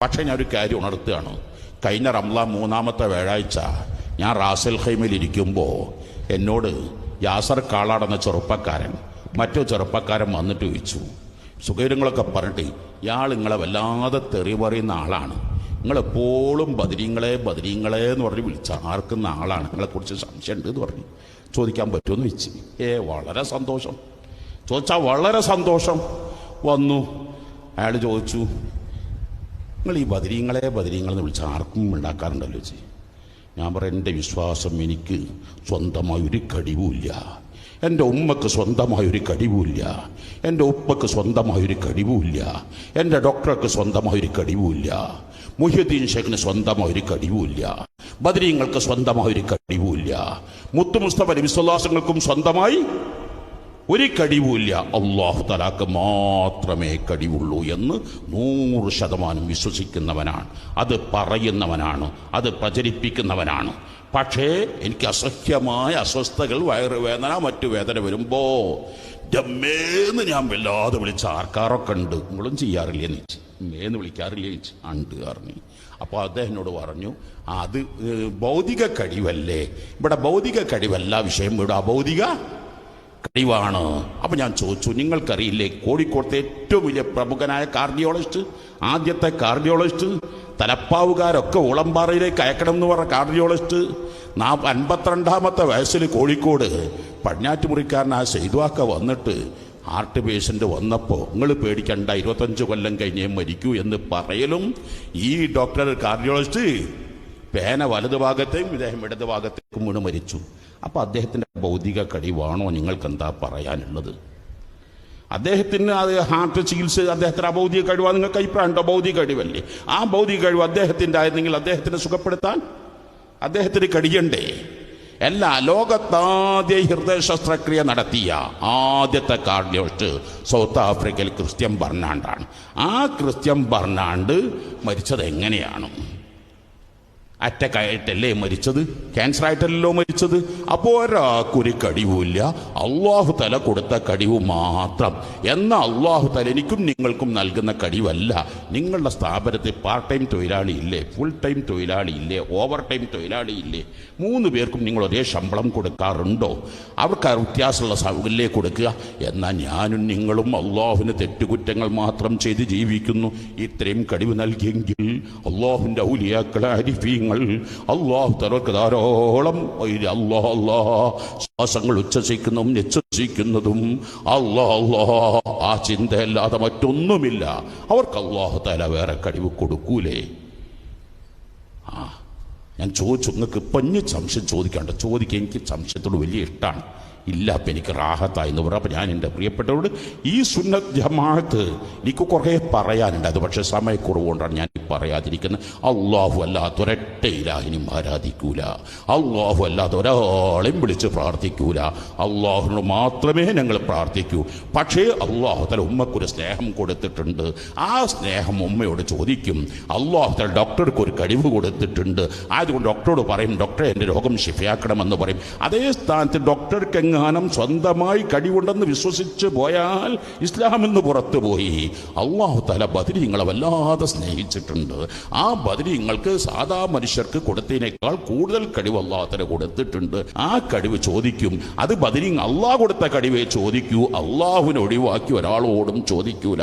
പക്ഷേ ഞാനൊരു കാര്യം ഉണർത്തുകയാണ്. കഴിഞ്ഞ റംളാൻ 3-ാമത്തെ വ്യാഴാഴ്ച ഞാൻ റാസൽ ഖൈമയിലിരിക്കുമ്പോൾ എന്നോട് യാസർ കാളാടെന്ന ചെറുപ്പക്കാരൻ മറ്റു ചെറുപ്പക്കാരൻ വന്നിട്ട് ചോദിച്ചു, സുഖവിവരങ്ങളൊക്കെ പറഞ്ഞിട്ട് ഇയാൾ നിങ്ങളെ വല്ലാതെ തെറി പറയുന്ന ആളാണ്, നിങ്ങളെപ്പോഴും ബദരീങ്ങളെ ബദരീങ്ങളെ എന്ന് പറഞ്ഞ് വിളിച്ചാർക്കുന്ന ആളാണ്, നിങ്ങളെക്കുറിച്ച് സംശയമുണ്ട് എന്ന് പറഞ്ഞ് ചോദിക്കാൻ പറ്റുമെന്ന് വെച്ച്. വളരെ സന്തോഷം, ചോദിച്ചാൽ വളരെ സന്തോഷം. വന്നു അയാൾ ചോദിച്ചു, നിങ്ങൾ ഈ ബദരീങ്ങളെ ബദരീങ്ങളെന്ന് വിളിച്ചാൽ ആർക്കും ഉണ്ടാക്കാറുണ്ടല്ലോ വെച്ച്. ഞാൻ പറയാം, എൻ്റെ വിശ്വാസം എനിക്ക് സ്വന്തമായൊരു കഴിവുമില്ല, എൻ്റെ ഉമ്മക്ക് സ്വന്തമായൊരു കഴിവുമില്ല, എൻ്റെ ഉപ്പക്ക് സ്വന്തമായൊരു കഴിവുമില്ല, എൻ്റെ ഡോക്ടർക്ക് സ്വന്തമായൊരു കഴിവുമില്ല, മുഹ്യിദ്ദീൻ ഷേഖിന് സ്വന്തമായൊരു കഴിവുമില്ല, ബദരീങ്ങൾക്ക് സ്വന്തമായൊരു കഴിവുമില്ല, മുത്തു മുസ്തഫ നബി സ്വല്ലല്ലാഹു അലൈഹി വസല്ലമക്കും സ്വന്തമായി ഒരു കഴിവുമില്ല. അല്ലാഹു തആലക്ക് മാത്രമേ കഴിവുള്ളൂ എന്ന് 100% വിശ്വസിക്കുന്നവനാണ്, അത് പറയുന്നവനാണ്, അത് പ്രചരിപ്പിക്കുന്നവനാണ്. പക്ഷേ എനിക്ക് അസഹ്യമായ അസ്വസ്ഥതകൾ, വയറുവേദന, മറ്റു വേദന വരുമ്പോൾ ഡമ്മേന്ന് ഞാൻ വല്ലാതെ വിളിച്ച ആർക്കാരൊക്കെ ഉണ്ട്, നിങ്ങളും ചെയ്യാറില്ലേ എന്ന് ചോദിച്ചു. മേന്ന് വിളിക്കാറില്ലേ ചോദിച്ചു. ഉണ്ട് പറഞ്ഞു. അപ്പോൾ അദ്ദേഹത്തിനോട് പറഞ്ഞു, അത് ഭൗതിക കഴിവല്ലേ, ഇവിടെ ഭൗതിക കഴിവല്ല വിഷയം, ഇവിടെ അഭൗതിക കഴിവാണ്. അപ്പം ഞാൻ ചോദിച്ചു, നിങ്ങൾക്കറിയില്ലേ കോഴിക്കോട്ടെ ഏറ്റവും വലിയ പ്രമുഖനായ കാർഡിയോളജിസ്റ്റ്, ആദ്യത്തെ കാർഡിയോളജിസ്റ്റ്, തലപ്പാവുകാരൊക്കെ ഉളമ്പാറയിലേക്ക് അയക്കണം എന്ന് പറഞ്ഞ കാർഡിയോളജിസ്റ്റ്, 52-ാമത്തെ വയസ്സിൽ കോഴിക്കോട് പടിഞ്ഞാറ്റുമുറിക്കാരനായ സെയ്തുവാക്ക വന്നിട്ട് ഹാർട്ട് പേഷ്യൻ്റ് വന്നപ്പോൾ നിങ്ങൾ പേടിക്കണ്ട, 25 കൊല്ലം കഴിഞ്ഞേ മരിക്കൂ എന്ന് പറയലും ഈ ഡോക്ടർ കാർഡിയോളജിസ്റ്റ് പേന വലതുഭാഗത്തേക്കും ഇദ്ദേഹം ഇടതുഭാഗത്തേക്കും വീണ് മരിച്ചു. അപ്പോൾ അദ്ദേഹത്തിൻ്റെ ഭൗതിക കഴിവാണോ നിങ്ങൾക്ക് എന്താ പറയാനുള്ളത്? അദ്ദേഹത്തിന് അത് ഹാർട്ട് ചികിത്സ അദ്ദേഹത്തിന് അഭൗതിക കഴിവാണ്, നിങ്ങൾക്ക് അഭിപ്രായമുണ്ടോ? ഭൗതിക കഴിവല്ലേ. ആ ഭൗതിക കഴിവ് അദ്ദേഹത്തിൻ്റെ ആയിരുന്നെങ്കിൽ അദ്ദേഹത്തിനെ സുഖപ്പെടുത്താൻ അദ്ദേഹത്തിന് കഴിയണ്ടേ? എല്ലാ ലോകത്താദ്യ ഹൃദയ ശസ്ത്രക്രിയ നടത്തിയ ആദ്യത്തെ കാർഡിയോളജിസ്റ്റ് സൗത്ത് ആഫ്രിക്കയിൽ ക്രിസ്ത്യൻ ബർണാണ്ടാണ്. ആ ക്രിസ്ത്യൻ ബർണാണ്ട് മരിച്ചത് എങ്ങനെയാണ്? അറ്റക്കായിട്ടല്ലേ മരിച്ചത്, ക്യാൻസർ ആയിട്ടല്ലോ മരിച്ചത്. അപ്പോൾ ഒരാൾക്കൊരു കഴിവുമില്ല, അള്ളാഹു തല കൊടുത്ത കഴിവ് മാത്രം. എന്നാൽ അള്ളാഹു തല എനിക്കും നിങ്ങൾക്കും നൽകുന്ന കഴിവല്ല. നിങ്ങളുടെ സ്ഥാപനത്തിൽ പാർട്ട് ടൈം തൊഴിലാളി ഇല്ലേ, ഫുൾ ടൈം തൊഴിലാളി ഇല്ലേ, ഓവർ ടൈം തൊഴിലാളി ഇല്ലേ? 3 പേർക്കും നിങ്ങൾ ഒരേ ശമ്പളം കൊടുക്കാറുണ്ടോ? അവർക്ക് വ്യത്യാസമുള്ള സൗകര്യല്ലേ കൊടുക്കുക? എന്നാൽ ഞാനും നിങ്ങളും അള്ളാഹുവിന് തെറ്റുകുറ്റങ്ങൾ മാത്രം ചെയ്ത് ജീവിക്കുന്നു. ഇത്രയും കഴിവ് നൽകിയെങ്കിൽ അള്ളാഹുവിൻ്റെ ഔലിയാക്കളെ അരിഫീങ്ങൾ അള്ളാഹു തആലക്ക് ധാരാളം ശ്വാസങ്ങൾ ഉച്ഛസിക്കുന്നതും നിശ്വസിക്കുന്നതും ആ ചിന്തയല്ലാതെ മറ്റൊന്നുമില്ല. അവർക്ക് അള്ളാഹു തആല വേറെ കഴിവ് കൊടുക്കൂലേ? ഞാൻ ചോദിച്ചു, നിങ്ങൾക്ക് ഇപ്പം സംശയം ചോദിക്കാണ്ട് ചോദിക്കുക, എനിക്ക് സംശയത്തോട് വലിയ ഇഷ്ടമാണ്. ഇല്ല, അപ്പം എനിക്ക് റാഹത്തായി എന്ന് പറയാം. അപ്പം ഞാൻ എൻ്റെ പ്രിയപ്പെട്ടവരോട് ഈ സുന്നത്ത് ജമാഅത്ത് എനിക്ക് കുറേ പറയാനുണ്ട്, അത് പക്ഷേ സമയക്കുറവുകൊണ്ടാണ് ഞാൻ പറയാതിരിക്കുന്നത്. അള്ളാഹു അല്ലാത്ത ഒരൊറ്റ ഇലാഹിനും ആരാധിക്കൂല, അള്ളാഹു അല്ലാത്ത ഒരാളെയും വിളിച്ച് പ്രാർത്ഥിക്കൂല, അള്ളാഹുവിനോട് മാത്രമേ ഞങ്ങൾ പ്രാർത്ഥിക്കൂ. പക്ഷേ അള്ളാഹു തആല ഉമ്മക്കൊരു സ്നേഹം കൊടുത്തിട്ടുണ്ട്. ആ സ്നേഹം ഉമ്മയോട് ചോദിക്കും. അള്ളാഹു തആല ഡോക്ടർക്ക് ഒരു കഴിവ് കൊടുത്തിട്ടുണ്ട്, ആയതുകൊണ്ട് ഡോക്ടറോട് പറയും, ഡോക്ടറെ എൻ്റെ രോഗം ശിഫയാക്കണമെന്ന് പറയും. അതേ സ്ഥാനത്ത് ഡോക്ടർക്ക് എങ്ങാനും സ്വന്തമായി കഴിവുണ്ടെന്ന് വിശ്വസിച്ച് പോയാൽ ഇസ്ലാമെന്ന് പുറത്തു പോയി. അള്ളാഹു തആല ബദരീങ്ങളെ വല്ലാതെ സ്നേഹിച്ചിട്ടുണ്ട്. ആ ബദരീങ്ങൾക്ക് സാധാ മനുഷ്യർക്ക് കൊടുത്തതിനേക്കാൾ കൂടുതൽ കഴിവ് അള്ളാഹു തആല കൊടുത്തിട്ടുണ്ട്. ആ കഴിവ് ചോദിക്കും. അത് ബദരീങ്ങൾ അള്ളാഹു കൊടുത്ത കഴിവേ ചോദിക്കൂ, അള്ളാഹുവിനെ ഒഴിവാക്കി ഒരാളോടും ചോദിക്കൂല.